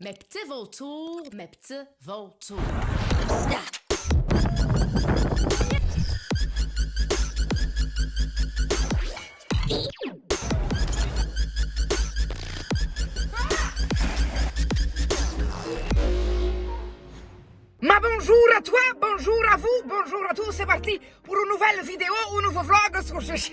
Mes petits vautours, mes petits vautours. Bonjour à toi, bonjour à vous, bonjour à tous, c'est parti pour une nouvelle vidéo ou un nouveau vlog sur ce...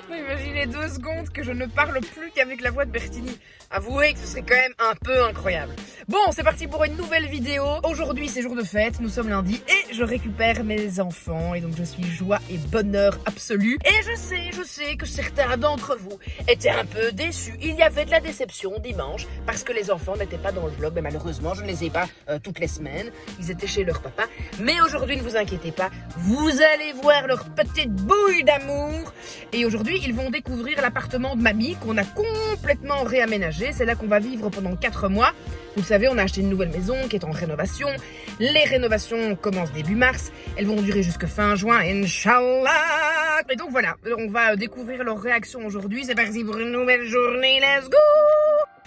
Imaginez 2 secondes que je ne parle plus qu'avec la voix de Bertini. Avouez que ce serait quand même un peu incroyable. Bon, c'est parti pour une nouvelle vidéo. Aujourd'hui, c'est jour de fête, nous sommes lundi et je récupère mes enfants. Et donc, je suis joie et bonheur absolu. Et je sais que certains d'entre vous étaient un peu déçus. Il y avait de la déception dimanche parce que les enfants n'étaient pas dans le vlog. Mais malheureusement, je ne les ai pas toutes les semaines. Ils étaient chez leur papa. Mais aujourd'hui, ne vous inquiétez pas, vous allez voir leur petite bouille d'amour. Et aujourd'hui, ils vont découvrir l'appartement de mamie qu'on a complètement réaménagé. C'est là qu'on va vivre pendant 4 mois. Vous le savez, on a acheté une nouvelle maison qui est en rénovation. Les rénovations commencent début mars. Elles vont durer jusque fin juin, Inch'Allah. Et donc voilà, on va découvrir leurs réactions aujourd'hui. C'est parti pour une nouvelle journée. Let's go!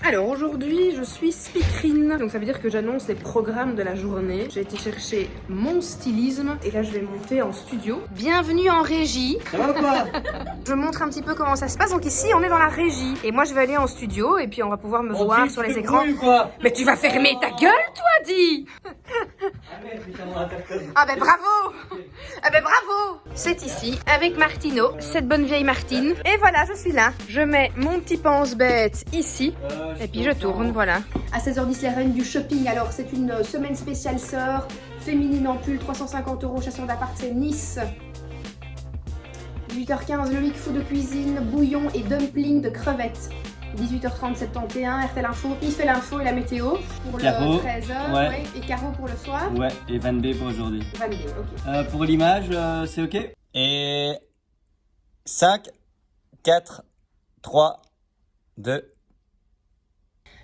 Alors aujourd'hui, je suis speakerine, donc ça veut dire que j'annonce les programmes de la journée. J'ai été chercher mon stylisme et là je vais monter en studio. Bienvenue en régie. Ça va ou pas? Je montre un petit peu comment ça se passe. Donc ici, on est dans la régie et moi je vais aller en studio et puis on va pouvoir me voir sur les écrans. Mais tu vas fermer ta gueule, toi, dis. Ah ben bravo. Ah ben bravo. C'est ici avec Martino, cette bonne vieille Martine. Et voilà, je suis là. Je mets mon petit pense-bête ici. Et puis je tourne, voilà. À 16h10, les reines du shopping. Alors, c'est une semaine spéciale sœur, féminine en pull, 350 €, chasseur d'appart, c'est Nice. 18h15, le week food de cuisine, bouillon et dumpling de crevettes. 18h30, 71, RTL Info, il fait l'info et la météo pour Caro, le 13h, ouais. ouais, et Caro pour le soir. Ouais, et Van B pour aujourd'hui. 22, ok. Pour l'image, c'est ok? Et 5, 4, 3, 2.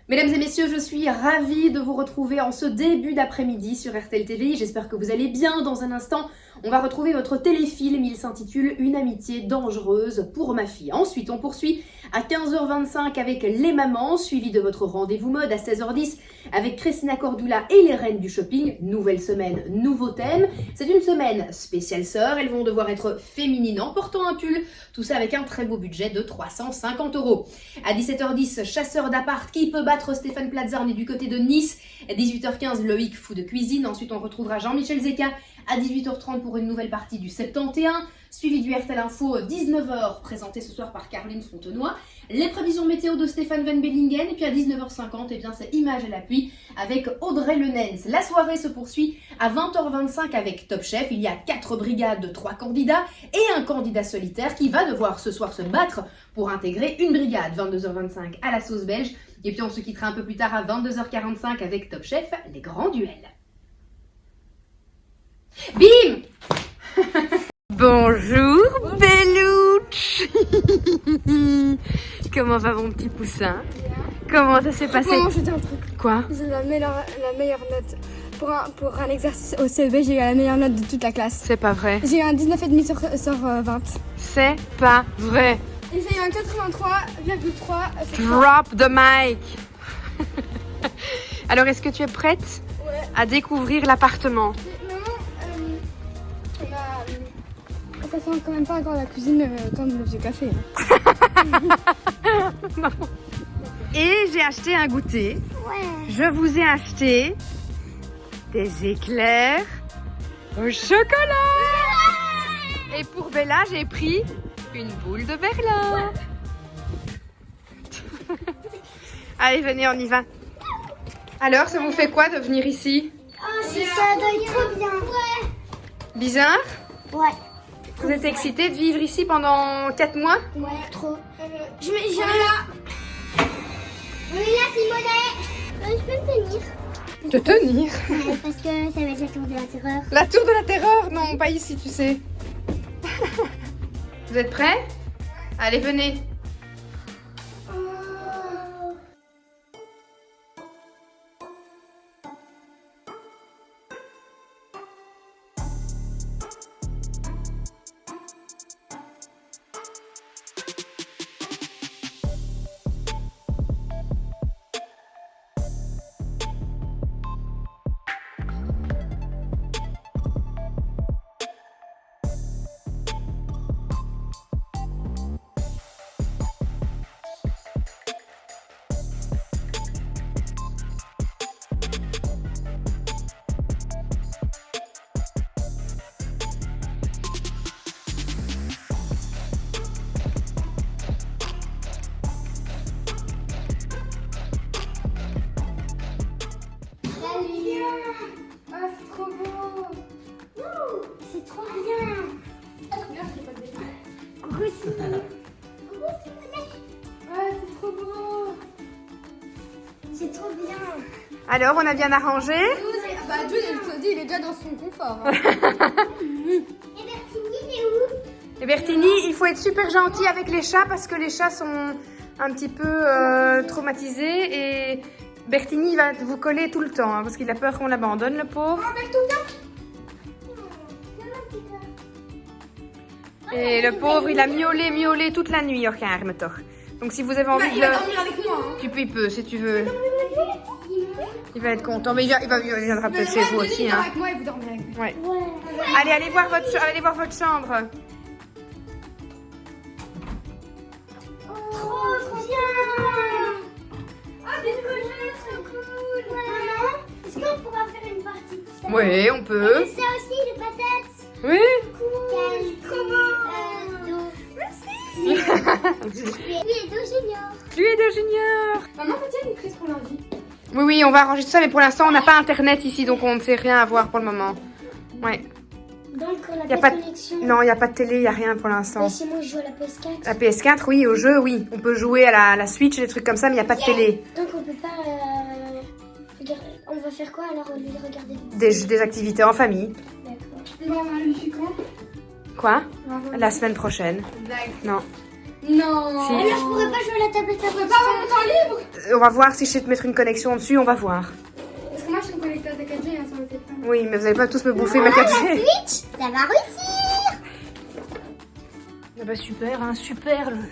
Mesdames et messieurs, je suis ravie de vous retrouver en ce début d'après-midi sur RTL TV. J'espère que vous allez bien. Dans un instant, on va retrouver votre téléfilm. Il s'intitule Une amitié dangereuse pour ma fille. Ensuite, on poursuit à 15h25 avec Les Mamans, suivi de votre rendez-vous mode à 16h10 avec Christina Cordula et les reines du shopping. Nouvelle semaine, nouveau thème. C'est une semaine spéciale sœur. Elles vont devoir être féminines en portant un pull. Tout ça avec un très beau budget de 350 €. À 17h10, chasseur d'appart, qui peut battre Stéphane Plaza, on est du côté de Nice. À 18h15, Loïc, fou de cuisine. Ensuite, on retrouvera Jean-Michel Zeka à 18h30 pour une nouvelle partie du 71, suivi du RTL Info 19h, présenté ce soir par Caroline Fontenoy. Les prévisions météo de Stéphane Van Bellingen. Et puis à 19h50, eh bien, c'est Images à l'appui avec Audrey Lenens. La soirée se poursuit à 20h25 avec Top Chef. Il y a 4 brigades de 3 candidats et un candidat solitaire qui va devoir ce soir se battre pour intégrer une brigade. 22h25 à la sauce belge. Et puis on se quittera un peu plus tard à 22h45 avec Top Chef, les grands duels. Bim. Bonjour, Bellouch. Comment va mon petit poussin? Comment ça s'est passé? Maman, je te dis un truc. Quoi? J'ai la meilleure note. Pour un exercice au CEB, j'ai eu la meilleure note de toute la classe. C'est pas vrai. J'ai eu un 19,5 sur 20. C'est pas vrai. Et j'ai eu un 83,3 sur 100. Drop the mic. Alors, est-ce que tu es prête Ouais. à découvrir l'appartement? Maman, ça sent quand même pas encore la cuisine comme le vieux café. Et j'ai acheté un goûter. Ouais. Je vous ai acheté des éclairs au chocolat. Et pour Bella, j'ai pris une boule de Berlin. Allez, venez, on y va. Alors, ça vous fait quoi de venir ici? Ça doit être trop bien. Bizarre? Ouais. Vous êtes excité de vivre ici pendant 4 mois? Ouais, trop. Je me. On est là, Simonet. Je peux me tenir. De tenir. Parce que ça va être la tour de la terreur. La tour de la terreur? Non, pas ici, tu sais. Vous êtes prêts? Allez, venez. bien. Ah, c'est trop beau. C'est trop bien. Coucou Simone. Coucou Simone. Ouais, c'est trop beau. C'est trop bien. Alors, on a bien arrangé. Bah, Jude, elle se dit, il est déjà dans son confort. Hein. Et Bertini, il est où? Et Bertini, il faut être super gentil avec les chats parce que les chats sont un petit peu traumatisés et Bertini il va vous coller tout le temps hein, parce qu'il a peur qu'on l'abandonne, le pauvre. Et le pauvre, il a miaulé toute la nuit, Orkarme, toch. Donc si vous avez envie de Il va dormir avec moi. Hein. tu peux, si tu veux. Il va être content, mais il viendra peut-être chez vous aussi. Il Hein. avec moi et vous dormez avec moi. Ouais. Allez voir votre chambre. Trop bien. Ah, des projets, trop cool. Maman, est-ce qu'on pourra faire une partie de ça? Oui, on peut. Et ça aussi, les patates. Oui. Cool. Trop beau. Merci. Cluedo Junior. Cluedo Junior. Maman, peut-être une prise pour lundi. Oui, on va arranger tout ça, mais pour l'instant, on n'a pas internet ici, donc on ne sait rien avoir pour le moment. Ouais. Donc, on n'a Y a pas pas de connexion. Non, il n'y a pas de télé, il n'y a rien pour l'instant. Mais si moi je joue à la PS4. La PS4, oui, au jeu, oui. On peut jouer à la Switch, des trucs comme ça, mais il n'y a pas de télé. Donc on peut pas regarder. On va faire quoi alors au lieu de regarder Des activités en famille. D'accord. Maman, le suis quand? Quoi? La semaine prochaine. Non. Non. Si. Alors je pourrais pas jouer à la tablette après. Pas avoir mon temps libre. On va voir si je sais te mettre une connexion dessus, on va voir. Parce que moi, je suis connectée à ta 4G, hein, ça me fait pas. Oui, mais vous n'allez pas tous me bouffer ma 4G. Switch, ça va réussir. Ah bah super, hein,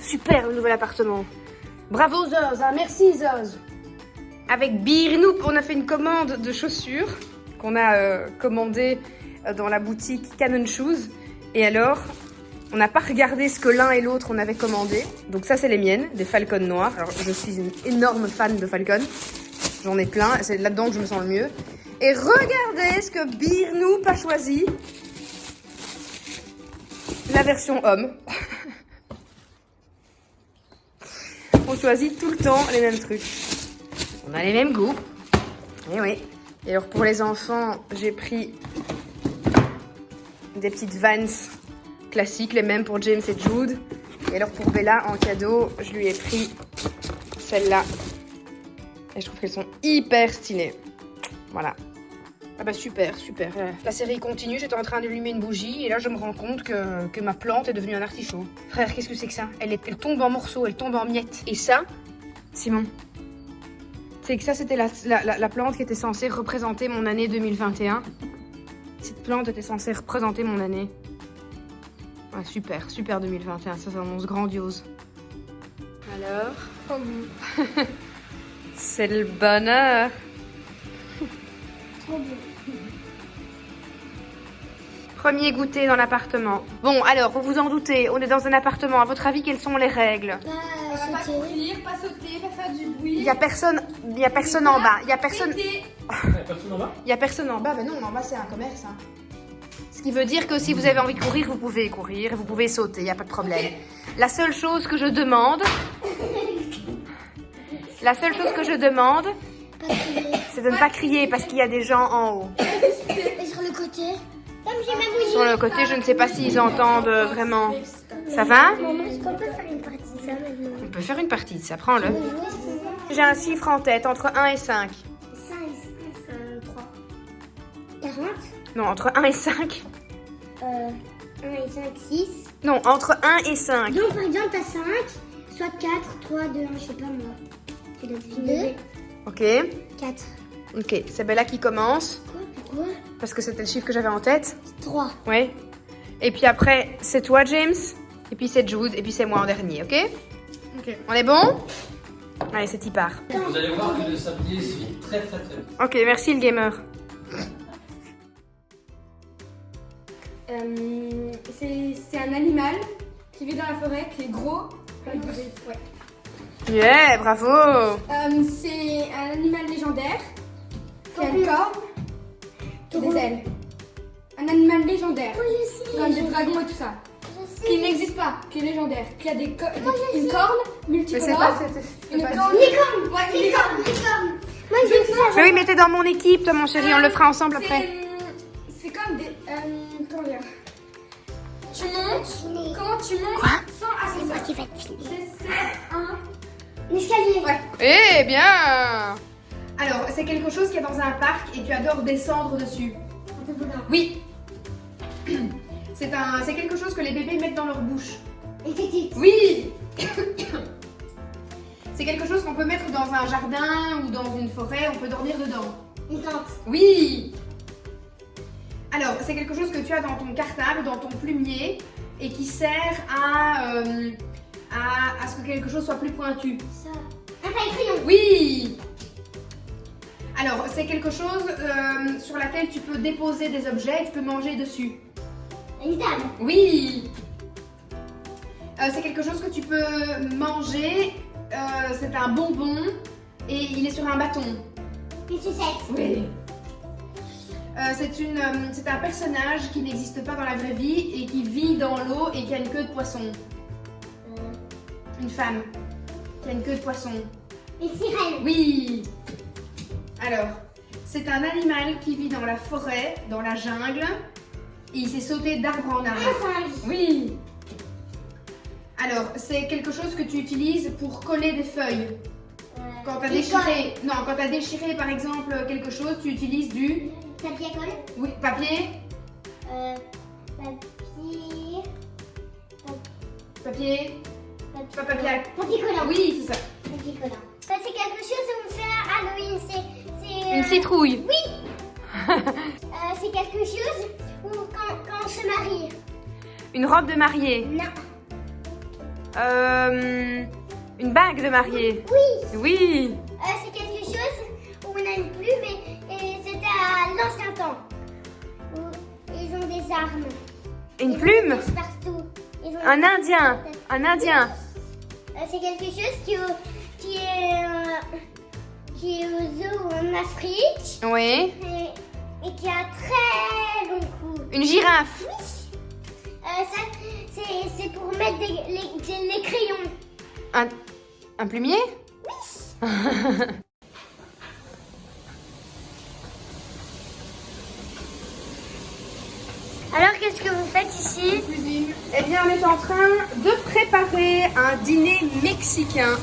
super le nouvel appartement. Bravo Zoz, hein, merci Zoz. Avec Birnoop, on a fait une commande de chaussures qu'on a commandée dans la boutique Canon Shoes. Et alors, on n'a pas regardé ce que l'un et l'autre on avait commandé. Donc ça, c'est les miennes, des Falcons noirs. Alors, je suis une énorme fan de Falcon. J'en ai plein, et c'est là-dedans que je me sens le mieux. Et regardez ce que Birnoop a choisi. La version homme. On choisit tout le temps les mêmes trucs. On a les mêmes goûts. Et oui. Et alors pour les enfants, j'ai pris des petites Vans classiques, les mêmes pour James et Jude. Et alors pour Bella, en cadeau, je lui ai pris celles-là. Et je trouve qu'elles sont hyper stylées. Voilà. Ah bah super. La série continue, j'étais en train d'allumer une bougie et là je me rends compte que ma plante est devenue un artichaut. Frère, qu'est-ce que c'est que ça? Elle tombe en morceaux, elle tombe en miettes. Et ça, Simon, c'est que ça c'était la plante qui était censée représenter mon année 2021. Cette plante était censée représenter mon année. Ah, super 2021, ça s'annonce grandiose. Alors, c'est le bonheur. Trop beau. Premier goûter dans l'appartement. Bon, alors, vous vous en doutez, on est dans un appartement. À votre avis, quelles sont les règles? Pas Pas sauter. courir, pas sauter, pas faire du bruit. Il y a personne en bas. Il y a personne en bas. Mais non, en bas, c'est un commerce. Hein. Ce qui veut dire que si vous avez envie de courir, vous pouvez courir et vous pouvez sauter. Il n'y a pas de problème. La seule chose que je demande, Pas crier. c'est de ne pas crier parce qu'il y a des gens en haut. Et sur le côté. Comme j'ai ma bougie. Sur le côté, je ne sais pas s'ils entendent vraiment. Ça va? Maman, est-ce qu'on peut faire une partie de ça maintenant? On peut faire une partie de ça, prends-le. On peut jouer sinon. J'ai un chiffre en tête, entre 1 et 5. 5, 3. 40. Non, entre 1 et 5. 1 et 5, 6. Non, entre 1 et 5. Donc par exemple, t'as 5, soit 4, 3, 2, 1, je sais pas moi. Tu dois deviner. Ok, 4. ok. C'est Bella qui commence, Quoi? Pourquoi? parce que c'était le chiffre que j'avais en tête. 3. Oui. Et puis après, c'est toi, James. Et puis c'est Jude. Et puis c'est moi en dernier, ok? Ok. On est bon? Allez, c'est y part. Vous allez voir que le sablier suit très très très vite. Ok, merci le gamer. C'est un animal qui vit dans la forêt, qui est gros. Ouais. Yeah, bravo. C'est un animal légendaire qui a une corne et des ailes. Un animal légendaire, comme des dragons et tout ça. Qui n'existe pas, qui est légendaire, qui a une corne Mais c'est multicolore. pas... Une pas- corne. Licorne. Ouais, une licorne. Licorne. Moi j'ai ça. Mais oui, mais t'es dans mon équipe, toi, mon chéri. On le fera ensemble après. C'est comme des. Comment dire? Tu montes. Comment tu montes Quoi? sans ascenseur? Qui va te filmer. C'est un. L'escalier. Ouais. Eh bien. Alors, c'est quelque chose qui est dans un parc et tu adores descendre dessus. Un toboggan. Oui. C'est quelque chose que les bébés mettent dans leur bouche. Une petite. Oui. C'est quelque chose qu'on peut mettre dans un jardin ou dans une forêt, on peut dormir dedans. Une tente. Oui. Alors, c'est quelque chose que tu as dans ton cartable, dans ton plumier, et qui sert à ce que quelque chose soit plus pointu. Ça. Un taille-crayon. Oui. Alors, c'est quelque chose sur laquelle tu peux déposer des objets et tu peux manger dessus. Une table. Oui. C'est quelque chose que tu peux manger. C'est un bonbon et il est sur un bâton. Une sucette. Oui. C'est un personnage qui n'existe pas dans la vraie vie et qui vit dans l'eau et qui a une queue de poisson. Une femme qui a une queue de poisson. Une sirène. Oui. Alors, c'est un animal qui vit dans la forêt, dans la jungle, et il s'est sauté d'arbre en Un arbre. singe. Oui. Alors, c'est quelque chose que tu utilises pour coller des feuilles. Quand t'as déchiré, non, quand t'as déchiré par exemple quelque chose, tu utilises du Papier à colle. oui, papier, Papier. pas papier. Papier collant. Oui, c'est ça. Papier collant. Ça, c'est quelque chose où on fait à Halloween. C'est Une citrouille. c'est quelque chose où quand on se marie. Une robe de mariée. Non. Une bague de mariée. Oui. Oui. C'est quelque chose où on a une plume et c'était à l'ancien temps. Où ils ont des armes. Une Ils ont plume. des flèches partout. Ils ont Un indien. Un indien. c'est quelque chose qui est aux zoo en Afrique Oui. et qui a très long cou. Une girafe. Ça, c'est pour mettre les crayons. Un plumier. Alors, qu'est-ce que vous faites ici? Cuisine. Eh bien, on est en train de préparer un dîner mexicain.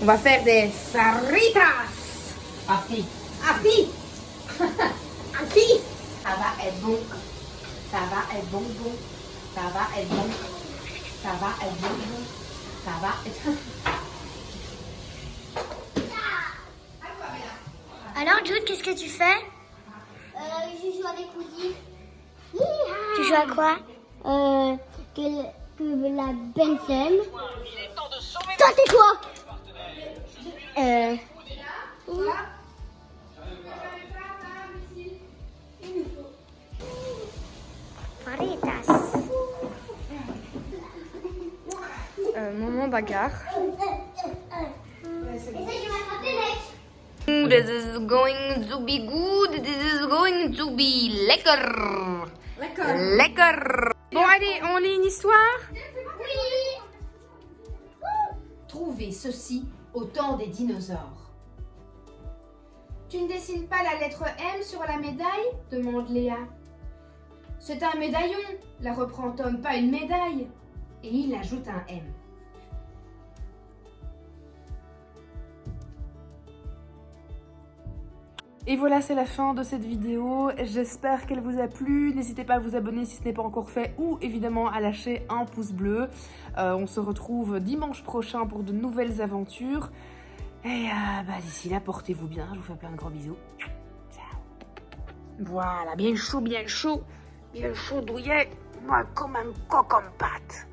On va faire des fajitas. Api. Api. Api. Ça va être bon. Ça va être bon, bon. Ça va être bon. Ça va être bon, bon. Ça va être... Alors, Jude, qu'est-ce que tu fais? Je joue avec Woody. Tu joues à quoi? Que la Benson. Toi, t'es quoi? Faritas. Moment bagarre. Essaye de m'attraper, mec. This is going to be good. This is going to be lekker. Lekker. Bon, allez, on lit une histoire. Oui. Trouvez ceci au temps des dinosaures. Tu ne dessines pas la lettre M sur la médaille? Demande Léa. C'est un médaillon, la reprend Tom, pas une médaille. Et il ajoute un M. Et voilà, c'est la fin de cette vidéo. J'espère qu'elle vous a plu. N'hésitez pas à vous abonner si ce n'est pas encore fait ou évidemment à lâcher un pouce bleu. On se retrouve dimanche prochain pour de nouvelles aventures. Et d'ici là, portez-vous bien. Je vous fais plein de gros bisous. Ciao. Voilà, bien chaud, douillet. Moi, comme un coq en pâte.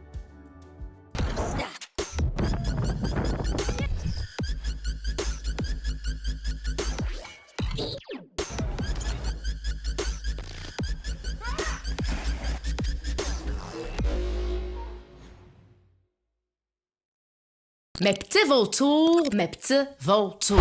Mes petits vautours, mes petits vautours.